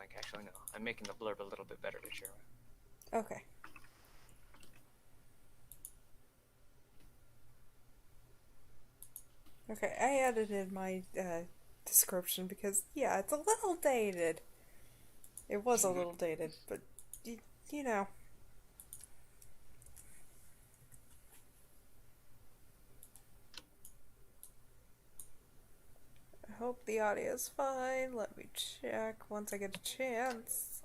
mic, actually, no. I'm making the blurb a little bit better to share with. Okay. Okay, I edited my description because, yeah, it's a little dated. It was a little dated, but, you know. I hope the audio is fine. Let me check once I get a chance.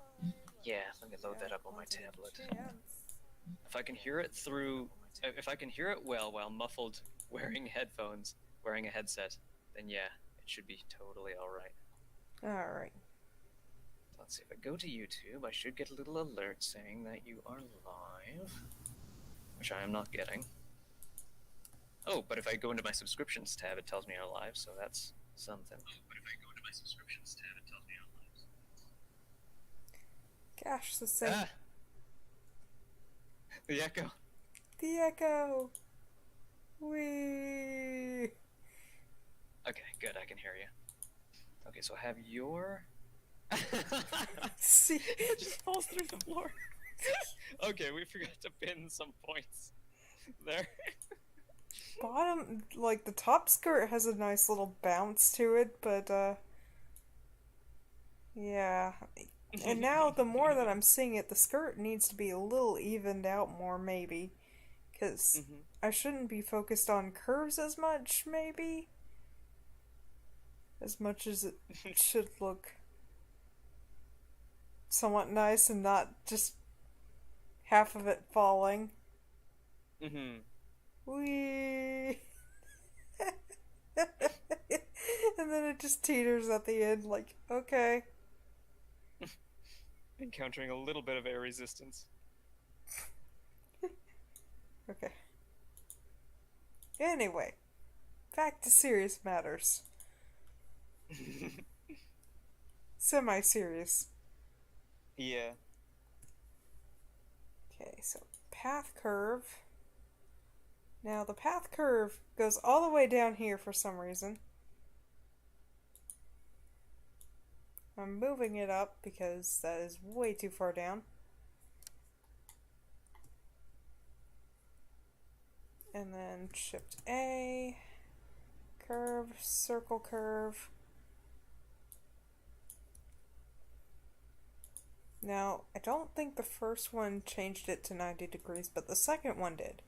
Yeah, let me load that up on my tablet. If I can hear it well while muffled, wearing headphones, wearing a headset, then yeah, it should be totally alright. Alright. Let's see, if I go to YouTube, I should get a little alert saying that you are live, which I am not getting. Oh, but if I go into my subscriptions tab, it tells me you're live, so that's something. Gosh, the same. Ah! The echo. The echo! Whee! Okay, good, I can hear you. Okay, so I have your... See? It just falls through the floor. Okay, we forgot to pin some points there. Bottom, like, the top skirt has a nice little bounce to it, but, yeah. And now, the more that I'm seeing it, the skirt needs to be a little evened out more, maybe. Because I shouldn't be focused on curves as much, maybe? As much as it should look somewhat nice and not just half of it falling. Whee! And then it just teeters at the end, like, okay. Encountering a little bit of air resistance. Okay. Anyway, back to serious matters. Semi-serious. Yeah. Okay, so path curve. Now the path curve goes all the way down here for some reason. I'm moving it up because that is way too far down. And then Shift A, curve, circle curve. Now, I don't think the first one changed it to 90 degrees, but the second one did.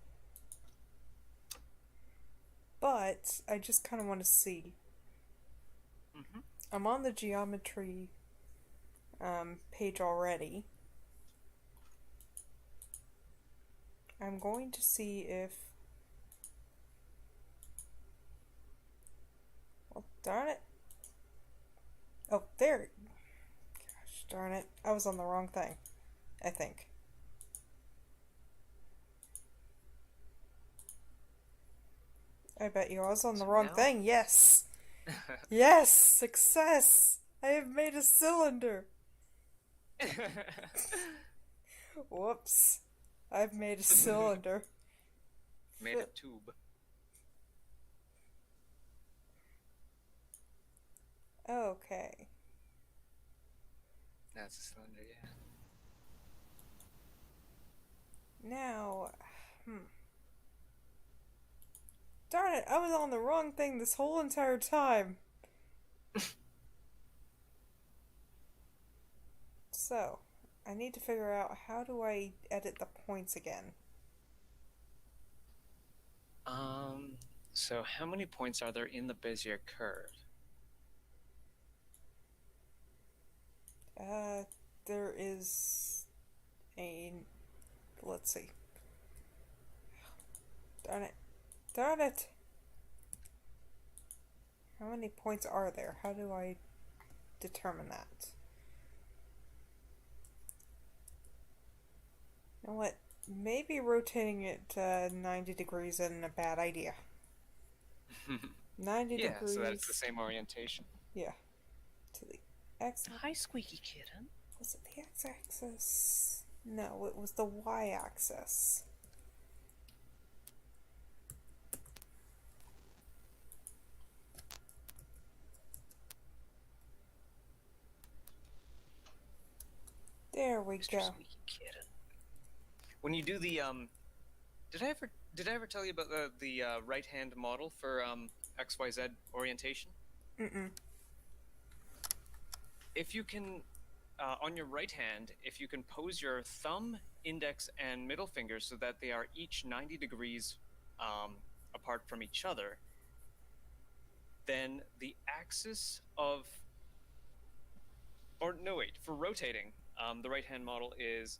But I just kind of want to see. I'm on the geometry page already. I'm going to see if... Well, darn it. Oh, there. Gosh, darn it. I was on the wrong thing, I think. I bet you I was on the wrong thing. Yes! Yes! Success! I have made a cylinder! Whoops. I've made a cylinder. Made a tube. Okay. That's a cylinder, yeah. Now, darn it, I was on the wrong thing this whole entire time. So, I need to figure out how do I edit the points again. So how many points are there in the Bezier curve? There is a... Let's see. Darn it. Darn it! How many points are there? How do I determine that? You know what? Maybe rotating it 90 degrees isn't a bad idea. 90 yeah, degrees. So that it's the same orientation. Yeah. To the X. Hi, squeaky kitten. Was it the X-axis? No, it was the Y-axis. There we Mr. go. Sneaky Kitten. When you do the did I ever tell you about the right hand model for XYZ orientation? Mm-mm. If you can, on your right hand, if you can pose your thumb, index, and middle fingers so that they are each 90 degrees apart from each other, then the axis of, or no wait, for rotating, the right hand model is,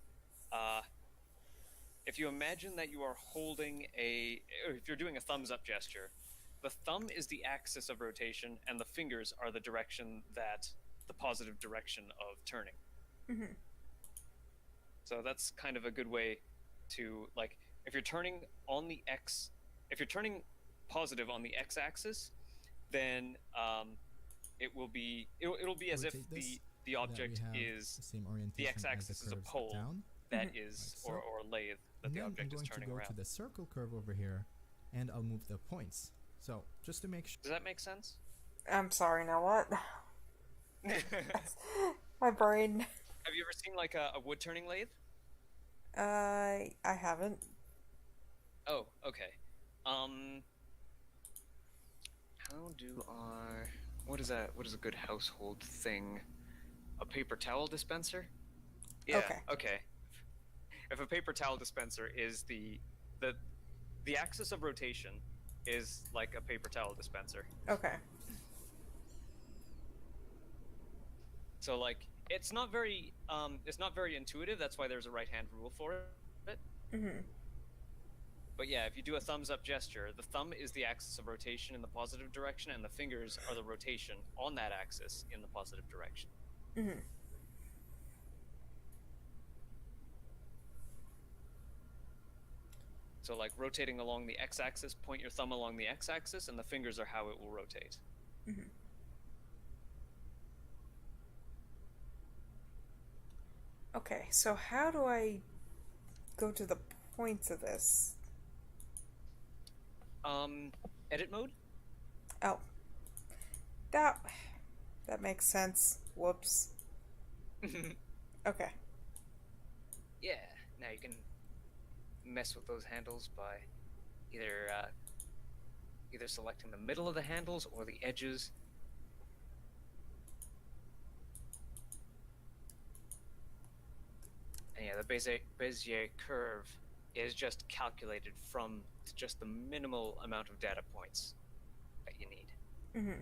if you imagine that you are holding or if you're doing a thumbs up gesture, the thumb is the axis of rotation and the fingers are the direction the positive direction of turning. Mm-hmm. So that's kind of a good way to, like, if you're turning positive on the x-axis, then it'll be as if the object is, the x-axis is a pole that is, or lathe that the object is turning around. I'm going to go to the circle curve over here, and I'll move the points. So just to make sure. Does that make sense? I'm sorry, now what? My brain. Have you ever seen like a wood turning lathe? I haven't. Oh, okay. How do what is that? What is a good household thing? A paper towel dispenser? Yeah. Okay. If a paper towel dispenser is the axis of rotation is like a paper towel dispenser. Okay. So like it's not very intuitive. That's why there's a right hand rule for it. Mm-hmm. But yeah, if you do a thumbs up gesture, the thumb is the axis of rotation in the positive direction, and the fingers are the rotation on that axis in the positive direction. Mm-hmm. So like rotating along the x-axis, point your thumb along the x-axis, and the fingers are how it will rotate. Mm-hmm. Okay, so how do I go to the points of this? Edit mode? Oh. That makes sense. Whoops. Okay. Yeah, now you can mess with those handles by either selecting the middle of the handles or the edges. And yeah, the Bezier curve is just calculated from just the minimal amount of data points that you need. Mm-hmm.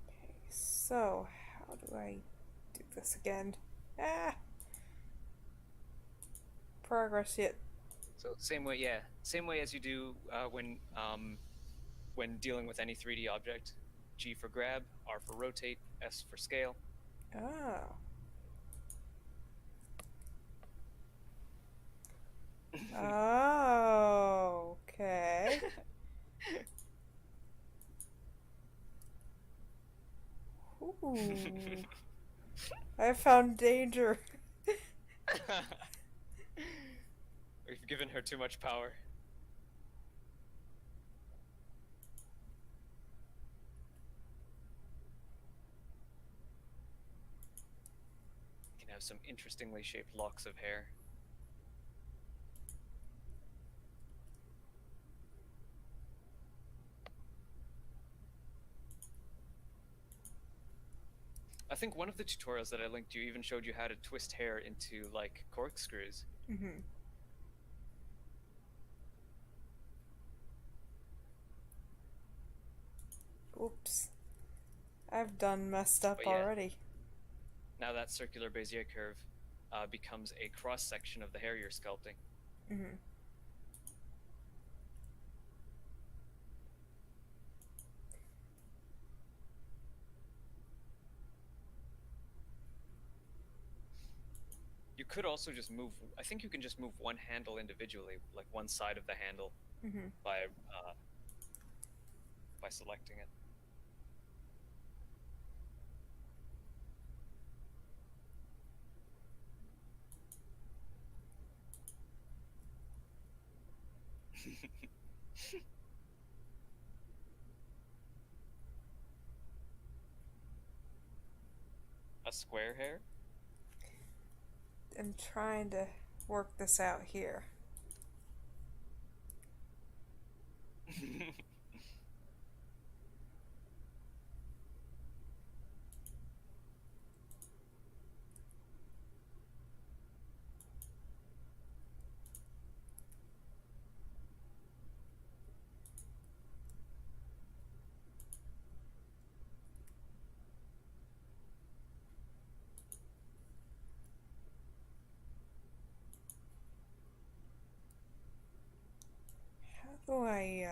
Okay, so how do I do this again? Progress yet. So same way as you do when dealing with any 3D object. G for grab, R for rotate, S for scale. Oh. Oh, okay. Ooh. I found danger. We've given her too much power. You can have some interestingly shaped locks of hair. I think one of the tutorials that I linked you even showed you how to twist hair into, like, corkscrews. Mm-hmm. Oops. I've done messed up already. Now that circular Bezier curve becomes a cross-section of the hair you're sculpting. Mm-hmm. You could also just move, I think you can just move one handle individually, like one side of the handle, Mm-hmm. by selecting it. A square hair? am trying to work this out here. How do I,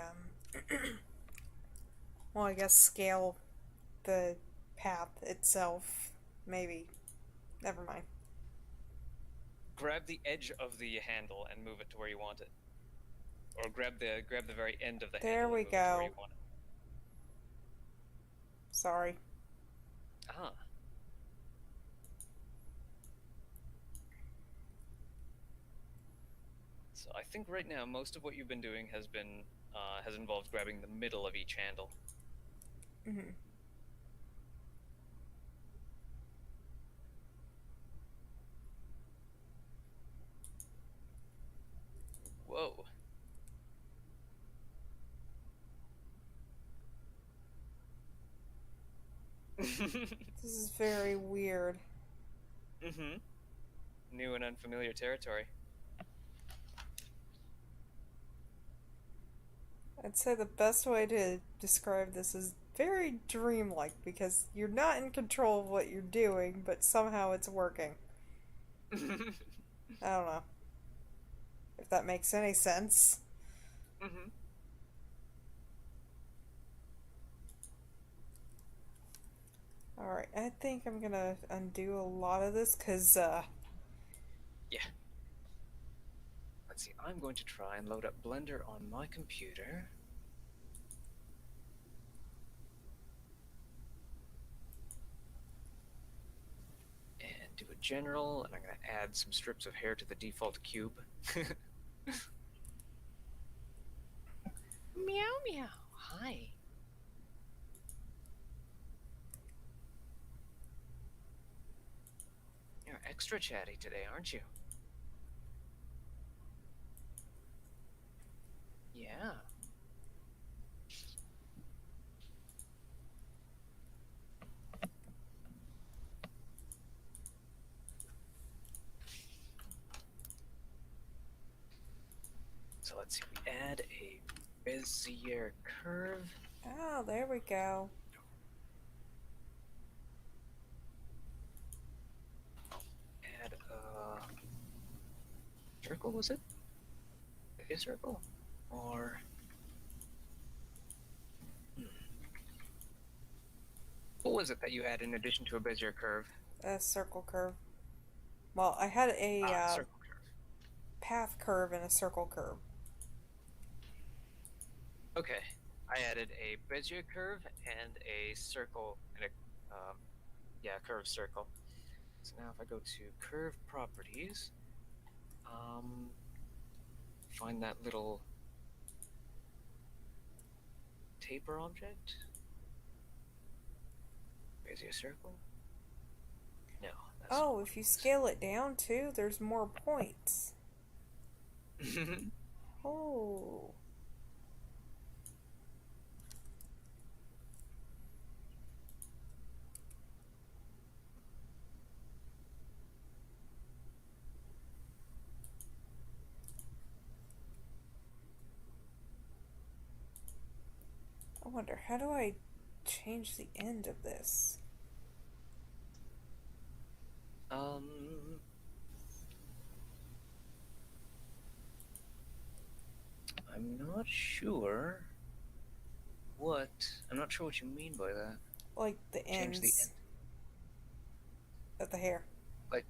well, I guess scale the path itself. Maybe. Never mind. Grab the edge of the handle and move it to where you want it. Or grab the very end of the There handle we and move it to where go. you want it. Sorry. Ah. So I think right now most of what you've been doing has involved grabbing the middle of each handle. Mm-hmm. Whoa. This is very weird. Mm-hmm. New and unfamiliar territory. I'd say the best way to describe this is very dreamlike because you're not in control of what you're doing, but somehow it's working. I don't know if that makes any sense. Mm-hmm. Alright, I think I'm gonna undo a lot of this because, Yeah. Let's see, I'm going to try and load up Blender on my computer. And do a general, and I'm going to add some strips of hair to the default cube. Meow meow. Hi. You're extra chatty today, aren't you? Yeah. So let's see, we add a Bezier curve. oh, there we go. Add a circle, was it? A circle? Or... What was it that you had in addition to a Bezier curve? A circle curve. Well, I had a Circle curve. path curve and a circle curve. Okay, I added a Bezier curve and a circle, and a curved circle. So now if I go to curve properties, find that little taper object. Bezier circle? No. That's Oh, if you scale it down too, there's more points. Oh. I wonder, how do I change the end of this? I'm not sure what. I'm not sure what you mean by that. Like the Change the ends end. of the hair. Like,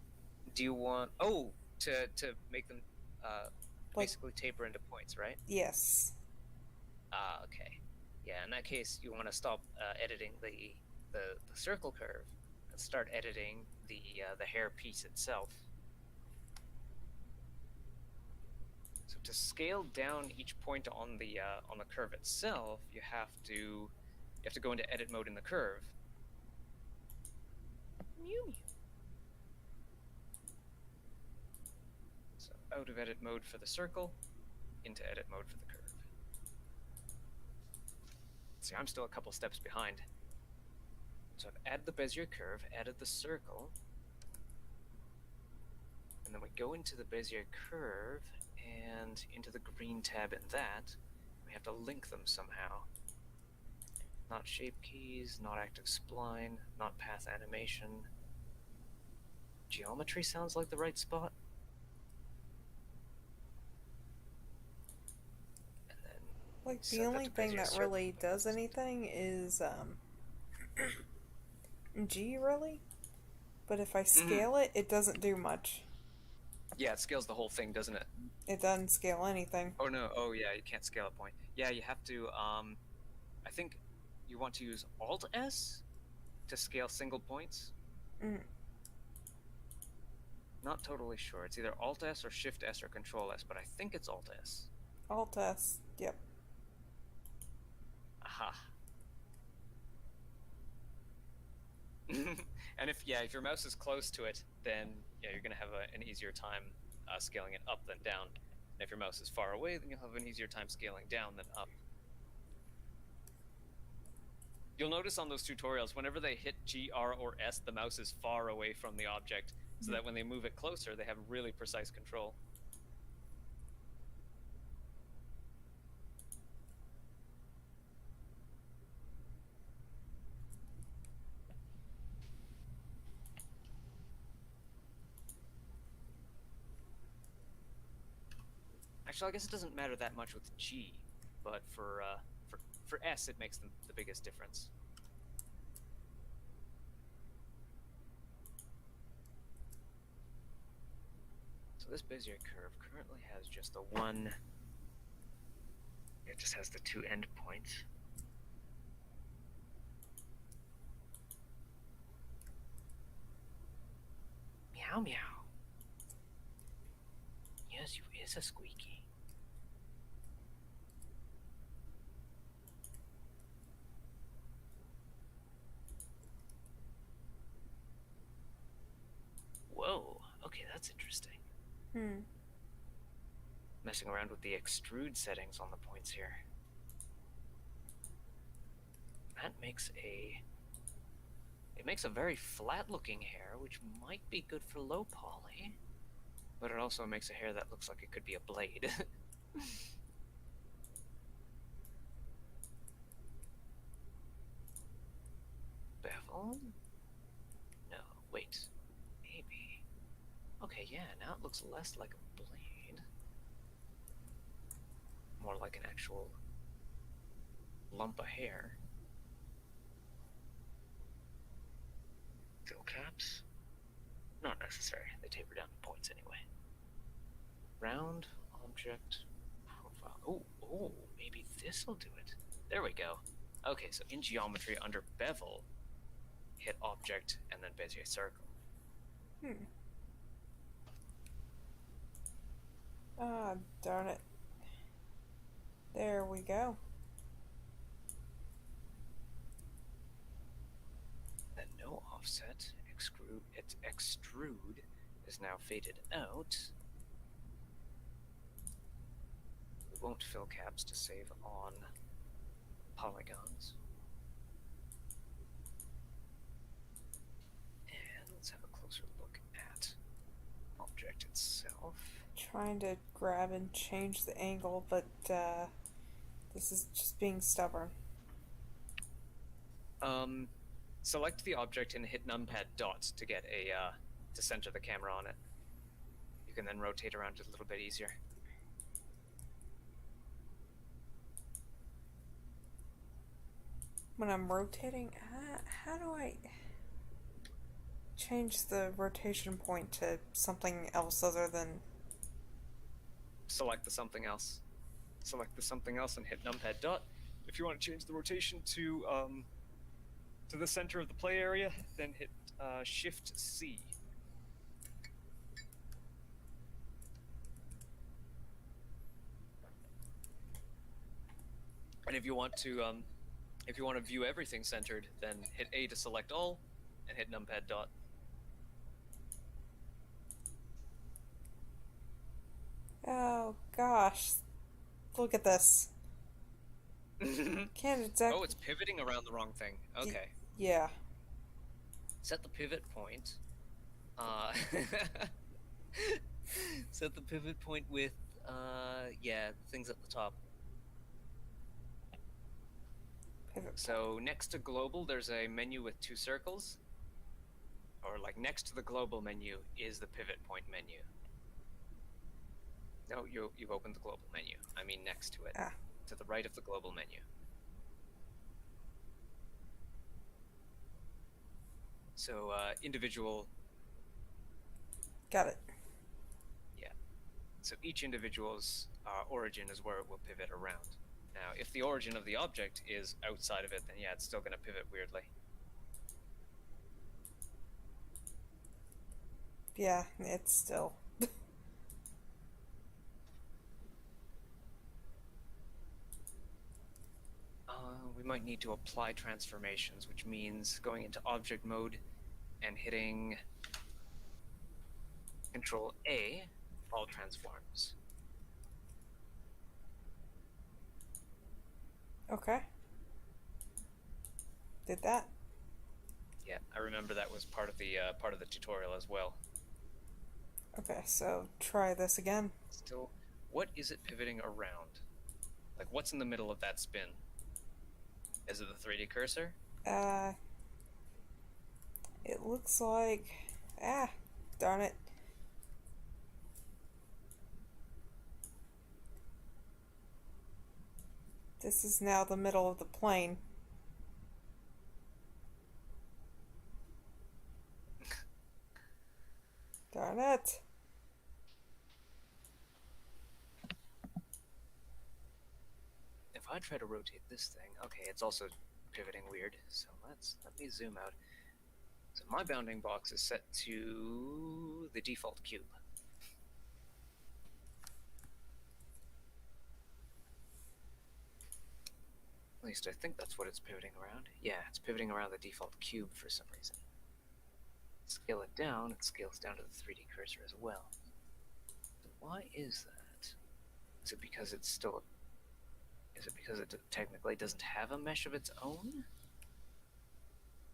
do you want? Oh, to make them Like, basically taper into points, right? yes. Ah, okay. Yeah, in that case, you want to stop editing the circle curve and start editing the hair piece itself. So to scale down each point on the curve itself, you have to go into edit mode in the curve. Mew mew. out of edit mode for the circle, into edit mode for the curve. See, I'm still a couple steps behind. So I've added the Bezier curve, added the circle, and then we go into the Bezier curve and into the green tab in that. We have to link them somehow. Not shape keys, not active spline, not path animation. Geometry sounds like the right spot. And then Like, the set only to thing Bezier that circle. really does anything is, G, really? But if I scale it, it doesn't do much. Yeah, it scales the whole thing, doesn't it? It doesn't scale anything. Oh no, oh yeah, you can't scale a point. Yeah, you have to, I think you want to use Alt-S to scale single points. Mm. Not totally sure. It's either Alt-S or Shift-S or Control-S, but I think it's Alt-S. Alt-S, yep. Aha. And if your mouse is close to it, then yeah, you're gonna have an easier time scaling it up than down. And if your mouse is far away, then you'll have an easier time scaling down than up. You'll notice on those tutorials, whenever they hit G, R, or S, the mouse is far away from the object, so that when they move it closer, they have really precise control. Actually, I guess it doesn't matter that much with G, but for S, it makes the biggest difference. So this Bezier curve currently has just the one. It just has the two endpoints. Meow meow. Yes, you is a squeaky. Whoa, okay, that's interesting. Messing around with the extrude settings on the points here. That makes it makes a very flat looking hair, which might be good for low poly, but it also makes a hair that looks like it could be a blade. Bevel? No, wait. Maybe. Okay, yeah, now it looks less like a blade. More like an actual lump of hair. Fill caps? Not necessary. They taper down to points anyway. Round object profile. Oh, maybe this'll do it. There we go. Okay, so in geometry under bevel, hit object and then Bezier circle. Ah, darn it. There we go. Then no offset, extrude is now faded out. We won't fill caps to save on polygons. And let's have a closer look at object itself. Trying to grab and change the angle, but this is just being stubborn. Select the object and hit numpad dot to get to center the camera on it. You can then rotate around it a little bit easier. When I'm rotating, how do I change the rotation point to something else other than... Select the something else. Select the something else and hit numpad dot. If you want to change the rotation to the center of the play area, then hit Shift C. And if you want to view everything centered, then hit A to select all, and hit numpad dot. Oh gosh, look at this. Can't Oh, exactly. it's pivoting around the wrong thing. Okay. Yeah. Set the pivot point. Uh, set the pivot point with, yeah, things at the top. Pivot. So next to global, there's a menu with 2 circles. Or like next to the global menu is the pivot point menu. No, you've opened the global menu. I mean next to it. Ah, To the right of the global menu. So individual, got it. yeah. So each individual's origin is where it will pivot around. Now, if the origin of the object is outside of it, then yeah, it's still going to pivot weirdly. Yeah, it's still. We might need to apply transformations, which means going into object mode and hitting Control A, all transforms. Okay. Did that? Yeah, I remember that was part of the tutorial as well. Okay, so try this again. Still, what is it pivoting around? Like, what's in the middle of that spin? Is it the 3D cursor? Uh, it looks like. Ah, darn it. This is now the middle of the plane. Darn it. If I try to rotate this thing, okay, it's also pivoting weird. So let me zoom out. So my bounding box is set to the default cube. At least I think that's what it's pivoting around. Yeah, it's pivoting around the default cube for some reason. Scale it down, it scales down to the 3D cursor as well. So why is that? Is it because it's still... Is it because it technically doesn't have a mesh of its own?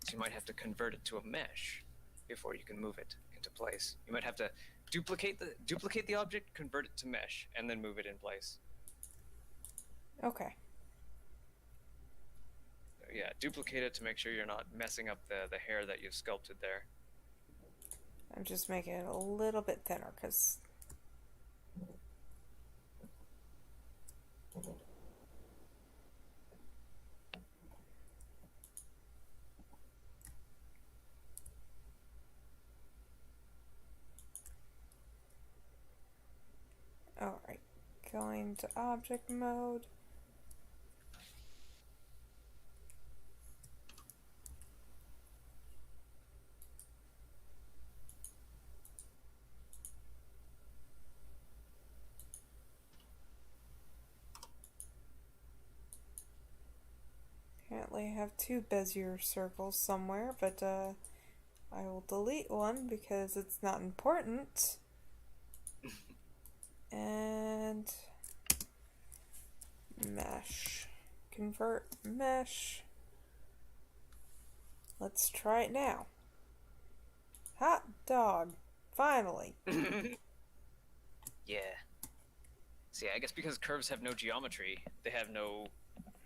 So you might have to convert it to a mesh before you can move it into place. You might have to duplicate the object, convert it to mesh, and then move it in place. Okay. So yeah, duplicate it to make sure you're not messing up the hair that you've sculpted there. I'm just making it a little bit thinner because. Alright, going to object mode. Apparently I have 2 Bezier circles somewhere, but I will delete one because it's not important. And mesh. Convert mesh. Let's try it now. Hot dog. Finally. Yeah. See, I guess because curves have no geometry, they have no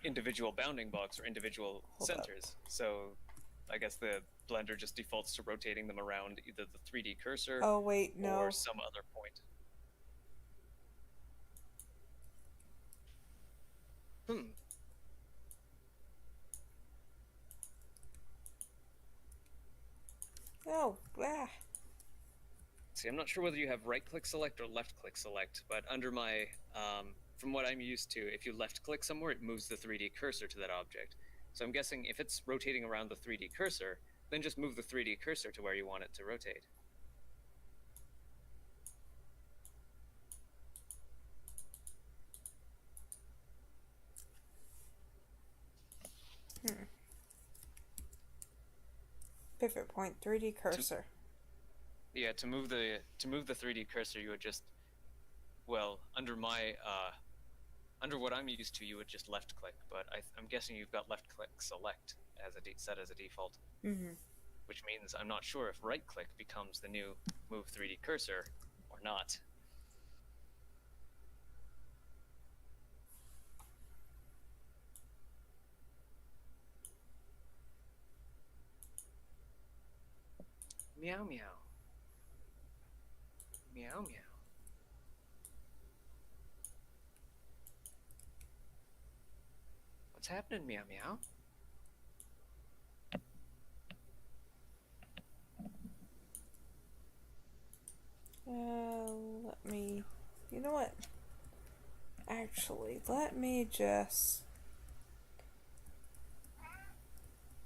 individual bounding box or individual Hold centers. up. So I guess the Blender just defaults to rotating them around either the 3D cursor Oh, wait, no. or some other point. Oh, ah. See, I'm not sure whether you have right-click select or left-click select, but under my, from what I'm used to, if you left-click somewhere, it moves the 3D cursor to that object. So I'm guessing if it's rotating around the 3D cursor, then just move the 3D cursor to where you want it to rotate. Pivot point 3D cursor. Yeah, to move the 3D cursor, you would just well, under my under what I'm used to, you would just left click, but I'm guessing you've got left click select as set as a default, Mm-hmm. which means I'm not sure if right click becomes the new move 3D cursor or not. Meow meow. Meow meow. What's happening, meow meow? Let me. You know what? Actually, let me just.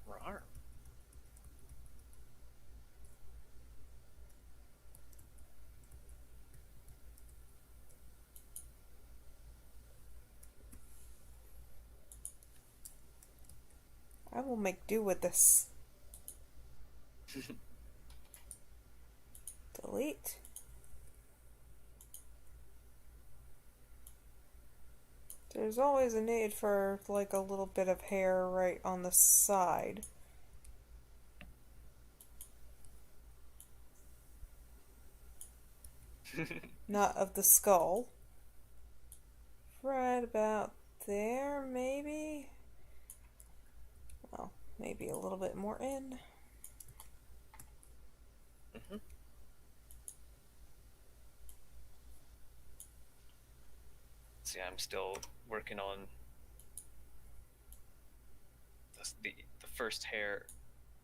Rawr. I will make do with this. Delete. There's always a need for like a little bit of hair right on the side. Not of the skull. Right about there, maybe? Well, maybe a little bit more in. Mm-hmm. See, I'm still working on the first hair,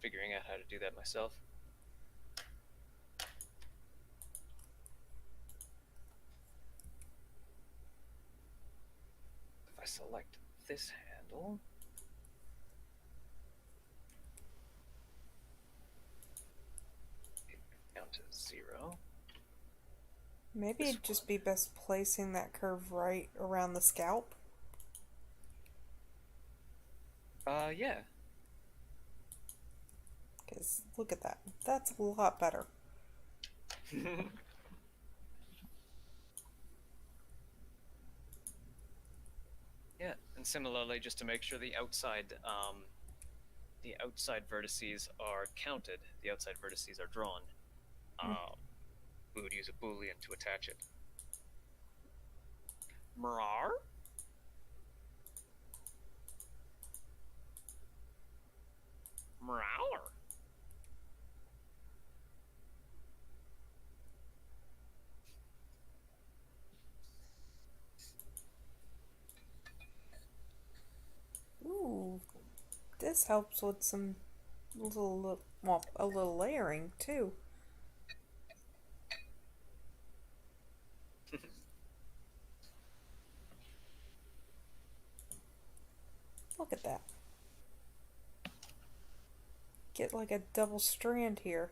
figuring out how to do that myself. If I select this handle, down to 0. Maybe This it'd just be best placing that curve right around the scalp. Yeah. Because look at that. That's a lot better. Yeah, and similarly, just to make sure the outside vertices are counted, the outside vertices are drawn. We would use a boolean to attach it. Mrar? Mrowler. Ooh, this helps with some well, a little layering too. Look at that. Get like a double strand here.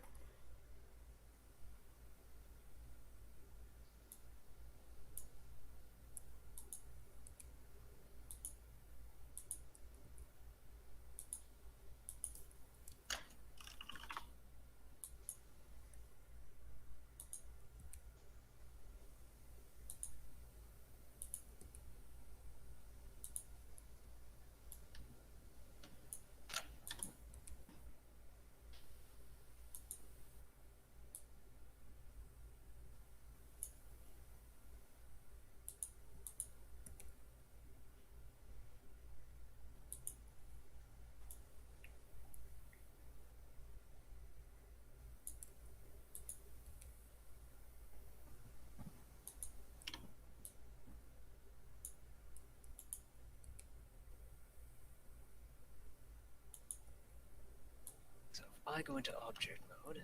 So if I go into object mode,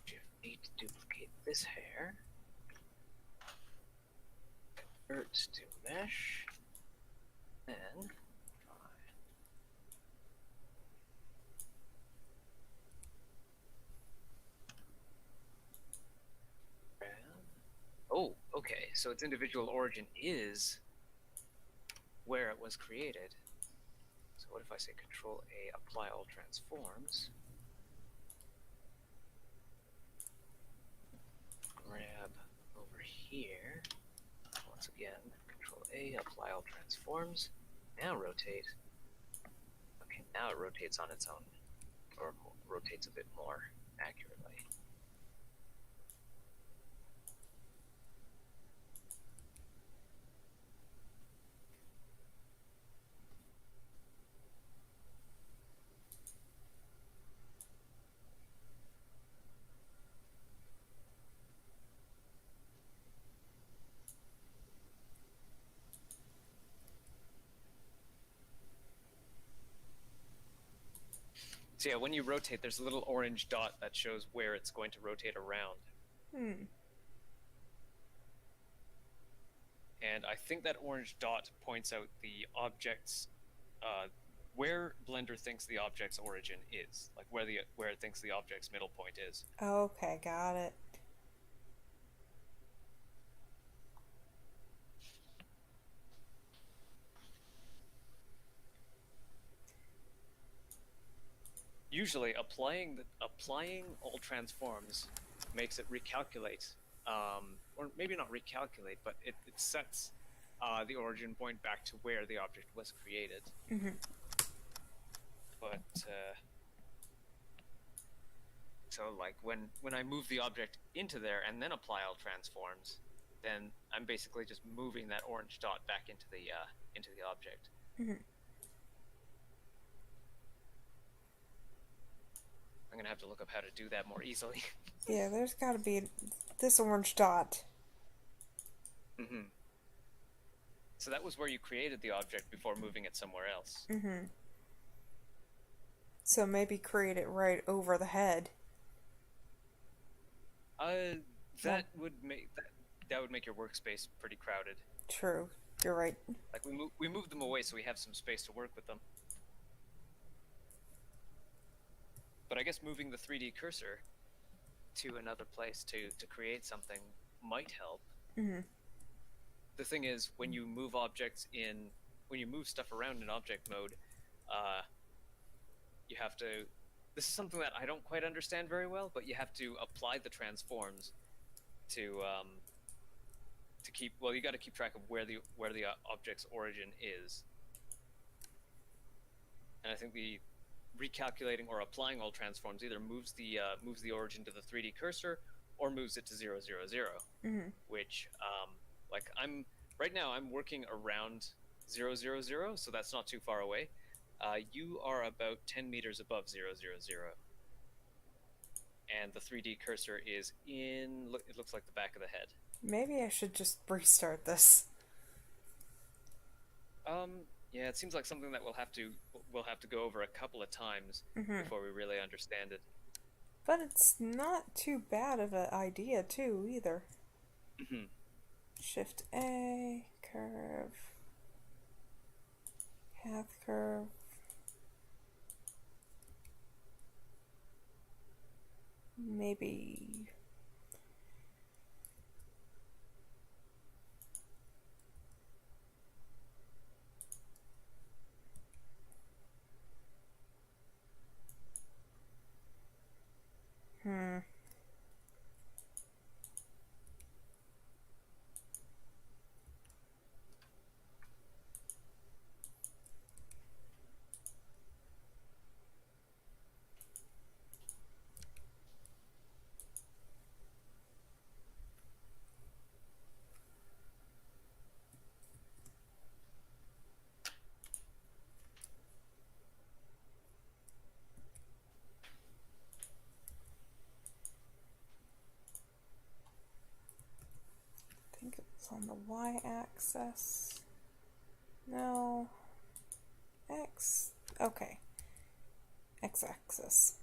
you need to duplicate this hair, convert to mesh, then oh, okay, so its individual origin is where it was created. So what if I say Control A, apply all transforms, grab over here, again. Control A, apply all transforms. Now rotate. Okay, now it rotates on its own, or rotates a bit more accurately. So yeah, when you rotate, there's a little orange dot that shows where it's going to rotate around. And I think that orange dot points out the object's, where Blender thinks the object's origin is, like where it thinks the object's middle point is. Okay, got it. Usually, applying all transforms makes it recalculate, or maybe not recalculate, but it sets the origin point back to where the object was created. But so like when I move the object into there and then apply all transforms, then I'm basically just moving that orange dot back into the object. I'm gonna have to look up how to do that more easily. Yeah, there's got to be this orange dot. So that was where you created the object before moving it somewhere else. So maybe create it right over the head. That would make your workspace pretty crowded. True, you're right. Like we moved them away so we have some space to work with them. But I guess moving the 3D cursor to another place to create something might help. The thing is, when you move stuff around in object mode, you have to. This is something that I don't quite understand very well, but you have to apply the transforms to keep. Well, you got to keep track of where the object's origin is. And I think the recalculating or applying all transforms either moves the origin to the 3D cursor or moves it to 0, 0, 0. Which like right now I'm working around 0, 0, 0, so that's not too far away. You are about 10 meters above 0, 0, 0. And the 3D cursor is in, it looks like the back of the head. Maybe I should just restart this. Yeah, it seems like something that we'll have to go over a couple of times before we really understand it. But it's not too bad of an idea, too, either. Shift A, curve, path curve. Maybe. I think it was on the y-axis. No. X. Okay. X-axis.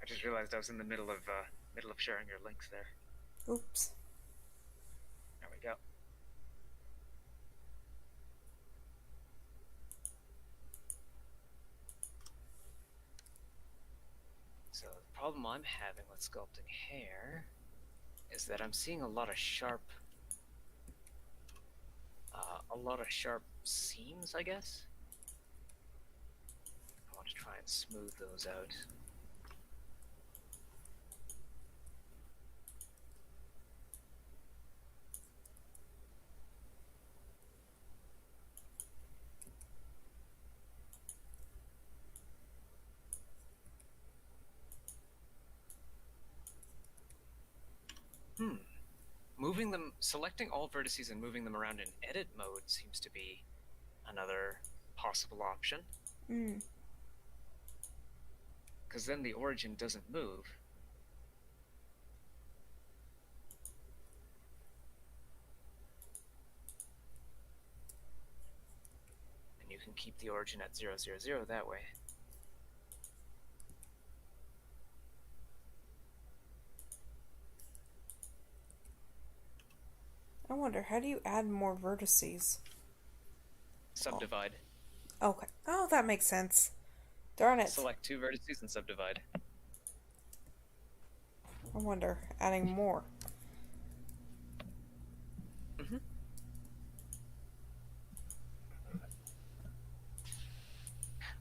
I just realized I was in the middle of sharing your links there. Oops. There we go. problem I'm having with sculpting hair is that I'm seeing a lot of sharp seams, I guess. I want to try and smooth those out. Selecting all vertices and moving them around in edit mode seems to be another possible option. Because then the origin doesn't move. And you can keep the origin at 0, 0, 0 that way. I wonder, how do you add more vertices? Subdivide. Okay. Oh, that makes sense. Darn it. Select 2 vertices and subdivide. I wonder, adding more.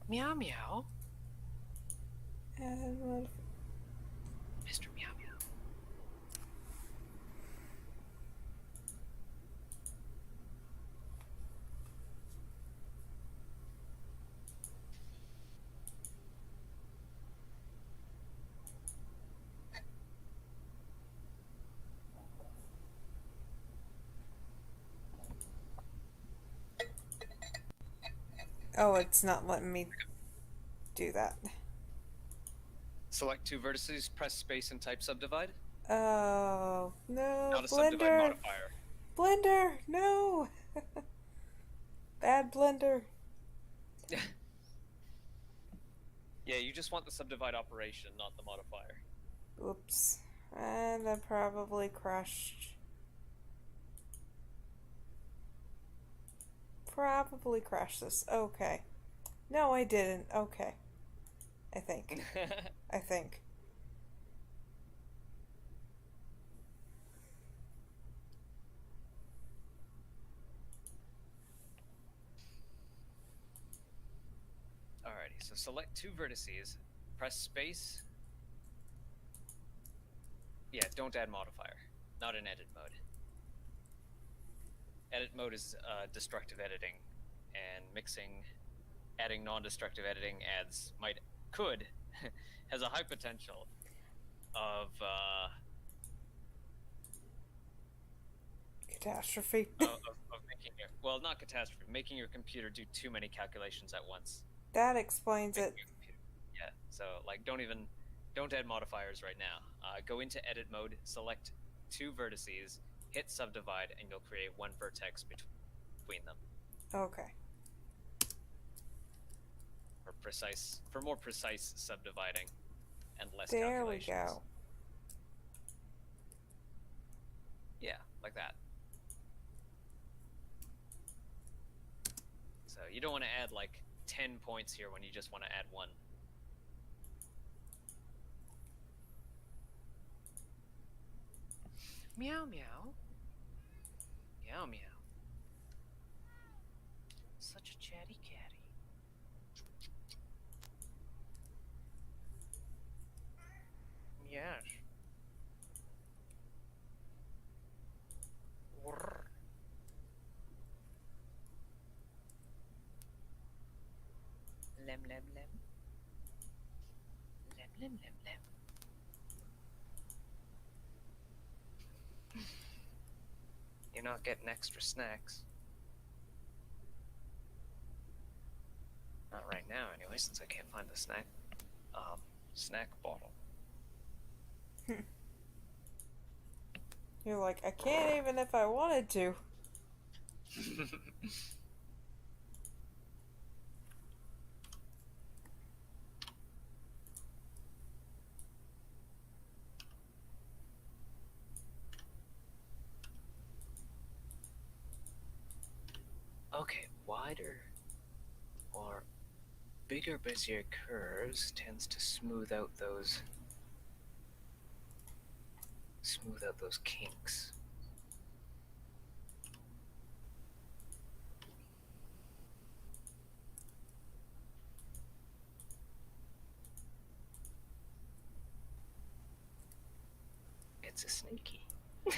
Meow meow. And Mr. Meow Meow. oh, it's not letting me do that. Select 2 vertices, press space and type subdivide. Oh, no, Not a subdivide Blender. modifier. Blender, no. Bad Blender. Yeah, you just want the subdivide operation, not the modifier. Oops. And I probably crashed. Probably crashed this. Okay. No, I didn't. Okay. I think. I think. Alrighty, so select 2 vertices, press space. Yeah, don't add modifier. Not in edit mode. Edit mode is destructive editing, and adding non-destructive editing has a high potential of Catastrophe. of making not catastrophe, making your computer do too many calculations at once. That explains it. Yeah, so like don't add modifiers right now. Go into edit mode, select 2 vertices, hit subdivide, and you'll create 1 vertex between them. Okay. For more precise subdividing and less There we calculations. go. Yeah, like that. So you don't want to add like 10 points here when you just want to add 1. Meow meow. Meow meow. Such a chatty catty. Yes. Whirr. Lem lem lem. Lem lem lem lem. You're not getting extra snacks. Not right now, anyway, since I can't find the snack bottle. You're like, I can't even if I wanted to. Okay, wider or bigger Bezier curves tends to smooth out those smooth out those kinks. It's a snaky. Alright,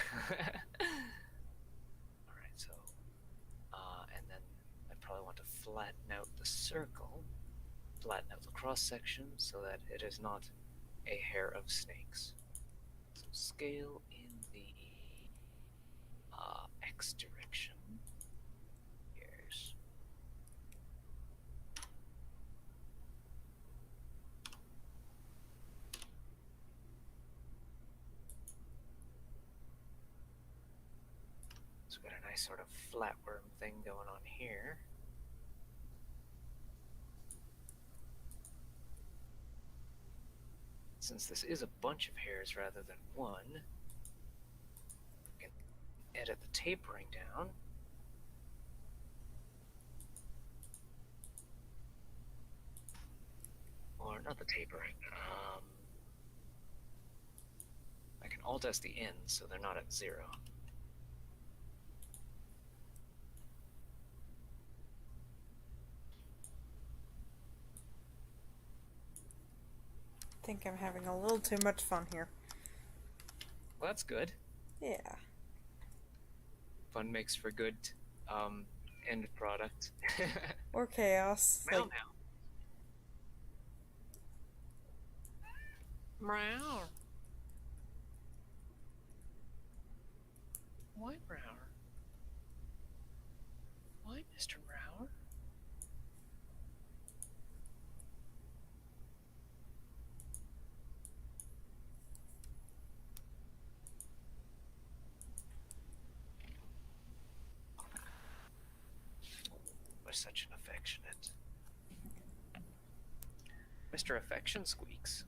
so, and then I probably want to flatten out the circle, flatten out the cross section so that it is not a hair of snakes. So scale in the X direction. Here's. So we got a nice sort of flatworm thing going on here. Since this is a bunch of hairs rather than one, we can edit the tapering down. Or not the tapering. I can alt S the ends so they're not at 0. I think I'm having a little too much fun here. Well, that's good. Yeah. Fun makes for good end product. Or chaos. Meow Like, meow. Meow. Why, Brower? Why, Mr. Brower? Was such an affectionate Mr. Affection Squeaks.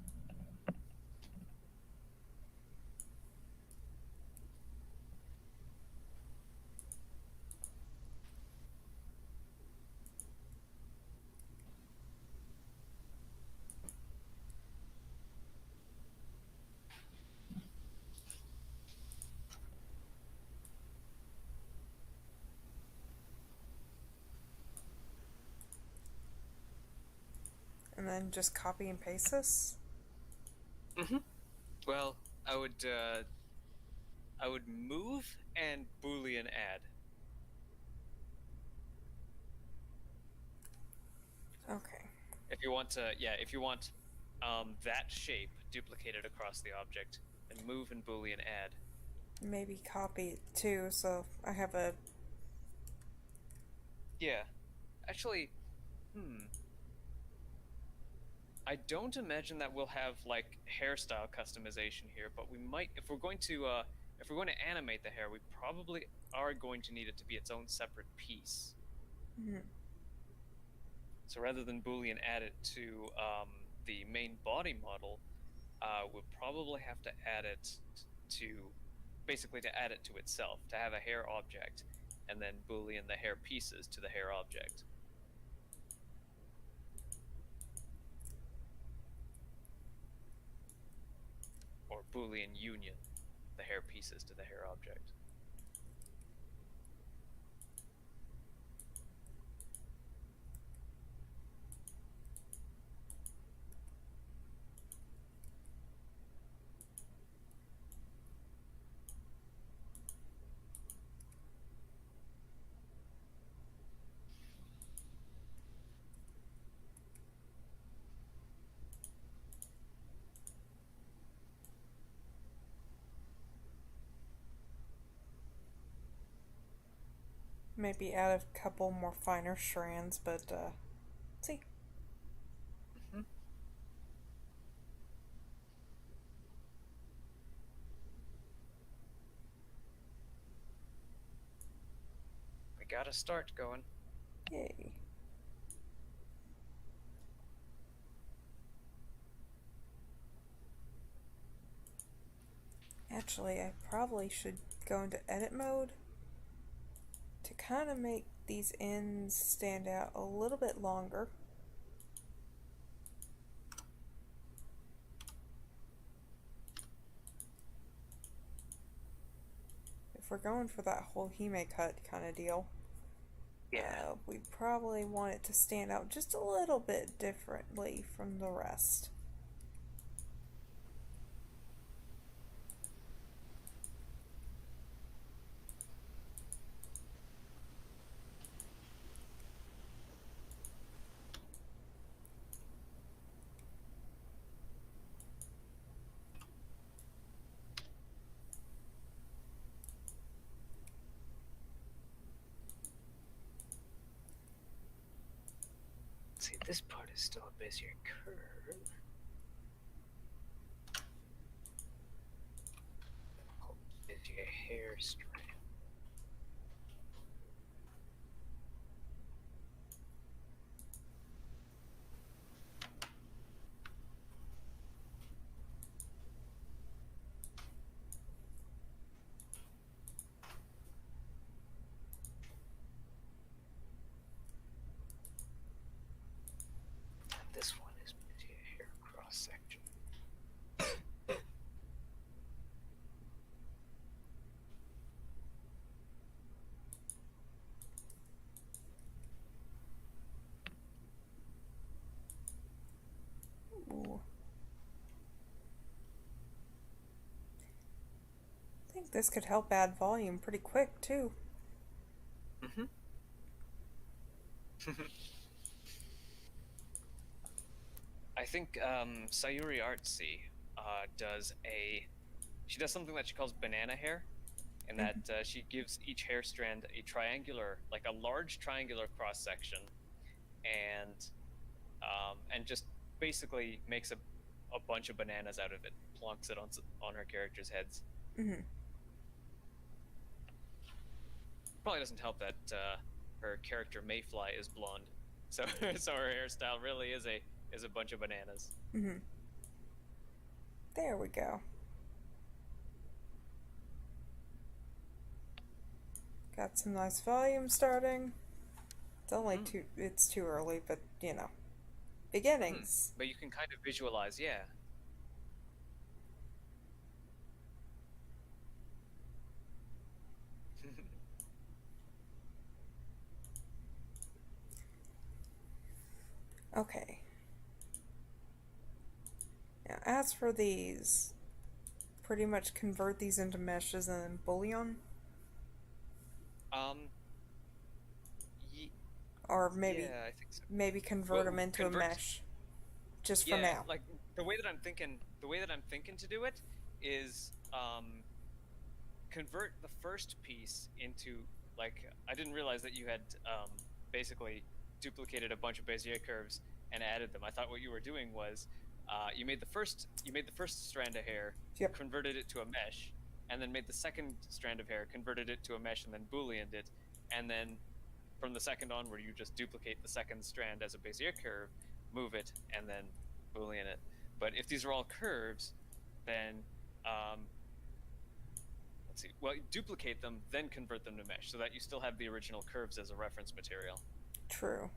and then just copy and paste this? Well, I would move and Boolean add. Okay. If you want to, yeah, if you want that shape duplicated across the object, then move and Boolean add. Maybe copy it too, so I have a... Yeah. Actually, I don't imagine that we'll have like hairstyle customization here, but we might if we're going to animate the hair, we probably are going to need it to be its own separate piece. So rather than Boolean add it to the main body model, we'll probably have to add it to add it to itself, to have a hair object, and then Boolean the hair pieces to the hair object. Or Boolean union the hair pieces to the hair object. Maybe add a couple more finer strands, but, let's see. We gotta start going. Yay. Actually, I probably should go into edit mode to kind of make these ends stand out a little bit longer. we're going for that whole Hime cut kind of deal, we probably want it to stand out just a little bit differently from the rest. See, this part is still a Bezier curve. Bezier hair strand. This one is Bezier hair cross section. Ooh. I think this could help add volume pretty quick too. Mm-hmm. I think Sayuri Artsy she does something that she calls banana hair, in that she gives each hair strand a triangular, like a large triangular cross section, and just basically makes a bunch of bananas out of it, plonks it on her characters' heads. Mm-hmm. Probably doesn't help that her character Mayfly is blonde, so so her hairstyle really is a bunch of bananas. Mm-hmm. There we go. Got some nice volume starting. It's only it's too early, but you know. Beginnings. But you can kind of visualize, yeah. Okay. Now, as for these, pretty much convert these into meshes and then bullion? Or maybe, yeah, I think so. maybe convert them into a mesh. Just for now. Like the way that I'm thinking to do it is convert the first piece into, like, I didn't realize that you had basically duplicated a bunch of Bezier curves and added them. I thought what you were doing was you made the first strand of hair, Yep. converted it to a mesh, and then made the second strand of hair, converted it to a mesh, and then booleaned it, and then from the second onward you just duplicate the second strand as a Bezier curve, move it, and then boolean it. But if these are all curves, then let's see. Well, duplicate them, then convert them to mesh, so that you still have the original curves as a reference material. True.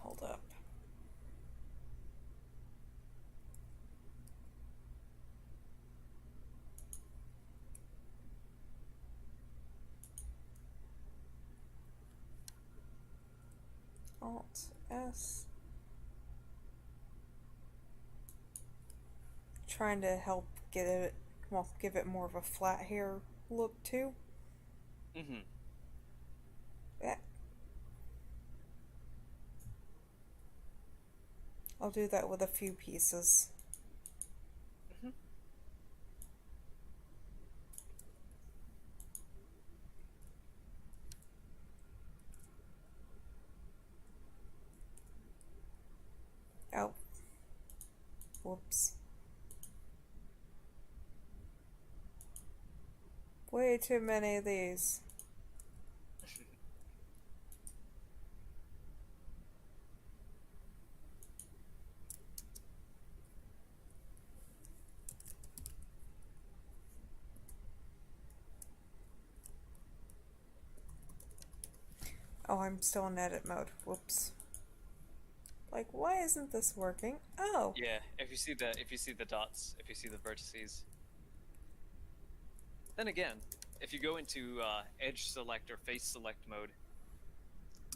Hold up. Alt S. Trying to help get it, well, give it more of a flat hair look too. Mm-hmm. Yeah. I'll do that with a few pieces. Mm-hmm. Oh. Whoops. Way too many of these. Oh, I'm still in edit mode. Whoops. Like, why isn't this working? Oh. Yeah, if you see the dots, if you see the vertices. Then again, if you go into edge select or face select mode,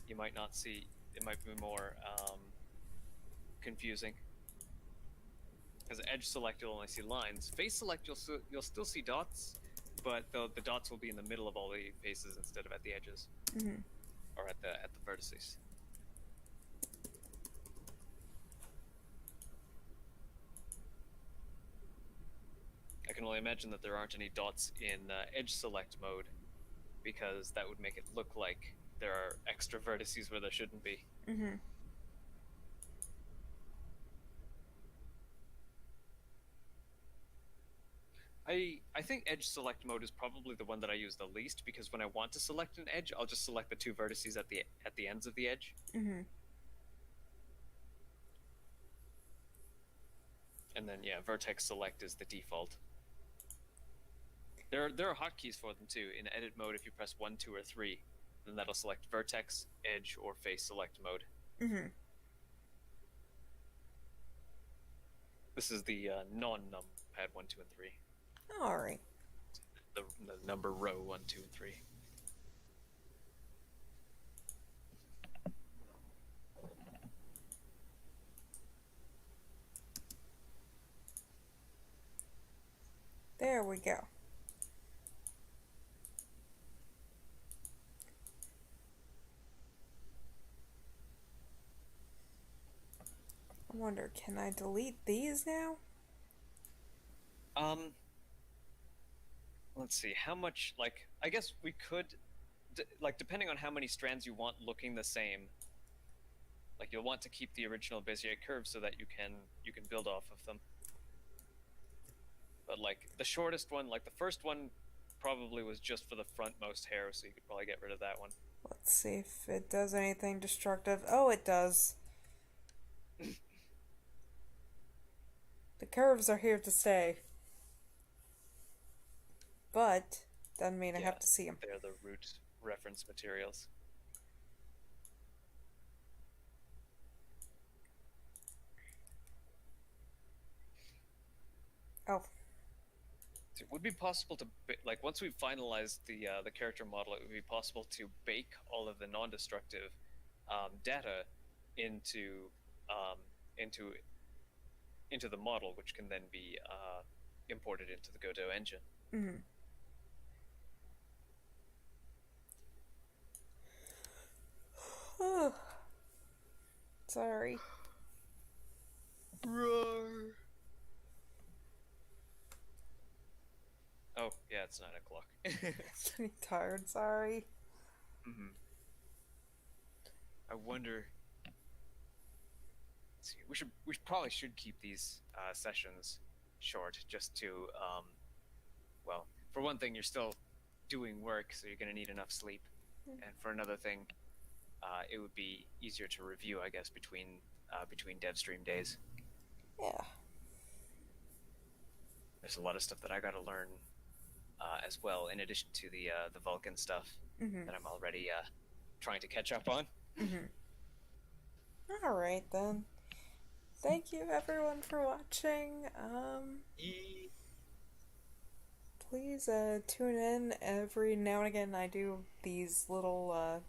you might not see. It might be more confusing. Because edge select, you'll only see lines. Face select, you'll still see dots, but the dots will be in the middle of all the faces instead of at the edges, or at the vertices. I can only imagine that there aren't any dots in edge select mode, because that would make it look like there are extra vertices where there shouldn't be. I think edge select mode is probably the one that I use the least, because when I want to select an edge, I'll just select the two vertices at the ends of the edge. And then yeah, vertex select is the default. There are hotkeys for them too. In edit mode, if you press 1, 2, or 3, then that'll select vertex, edge, or face select mode. This is the non-numpad 1, 2, and 3. Alright. The number row 1, 2, and 3. There we go. I wonder, can I delete these now? Let's see, how much, like, I guess we could, like, depending on how many strands you want looking the same, like, you'll want to keep the original Bezier curve so that you can build off of them. But, like, the shortest one, like, the first one probably was just for the frontmost hair, so you could probably get rid of that one. Let's see if it does anything destructive. Oh, it does. The curves are here to stay. But, doesn't mean I have to see them. They're the root reference materials. Oh. It would be possible to, like, once we finalize the character model, it would be possible to bake all of the non-destructive data into the model, which can then be imported into the Godot engine. Sorry. Roar. Oh, yeah, it's 9 o'clock. I'm tired, sorry. I wonder. Let's see, we probably should keep these sessions short, just to well, for one thing, you're still doing work, so you're going to need enough sleep, and for another thing, it would be easier to review, I guess, between dev stream days. Yeah. There's a lot of stuff that I got to learn as well, in addition to the Vulkan stuff that I'm already trying to catch up on. Alright then. Thank you everyone for watching. Please tune in every now and again. I do these little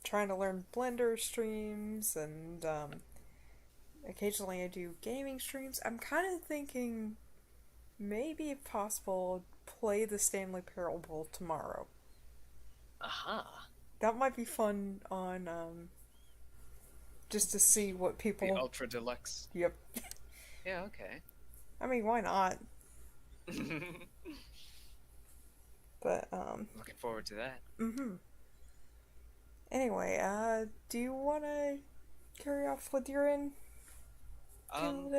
trying to learn Blender streams, and occasionally I do gaming streams. I'm kind of thinking maybe if possible play the Stanley Parable tomorrow. That might be fun on just to see what people... The Ultra Deluxe. Yep. Yeah, okay. I mean, why not? But, looking forward to that. Anyway, do you want to carry off with your end?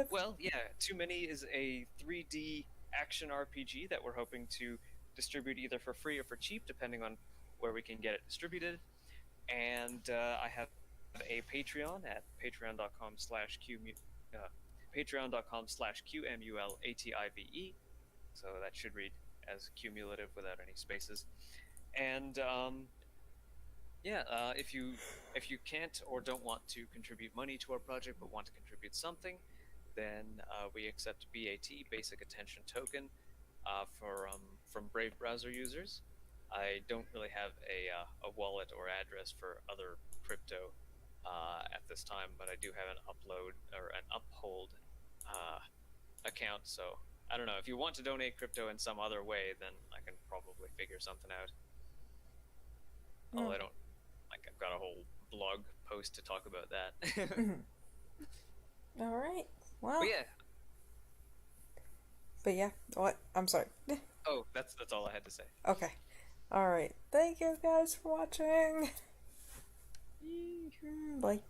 Well, yeah, Too Many is a 3D action RPG that we're hoping to distribute either for free or for cheap, depending on where we can get it distributed. And I have a Patreon at patreon.com/qmulattive. So that should read as cumulative without any spaces. And Yeah, if you can't or don't want to contribute money to our project but want to contribute something, then we accept BAT, Basic Attention Token, from Brave browser users. I don't really have a wallet or address for other crypto at this time, but I do have an upload or an uphold uh, account. So I don't know if you want to donate crypto in some other way, then I can probably figure something out. Although I don't like I've got a whole blog post to talk about that. Mhm. All right. But Well, yeah. but yeah. What? I'm sorry. Oh, that's all I had to say. Okay. All right. Thank you guys for watching. Bye.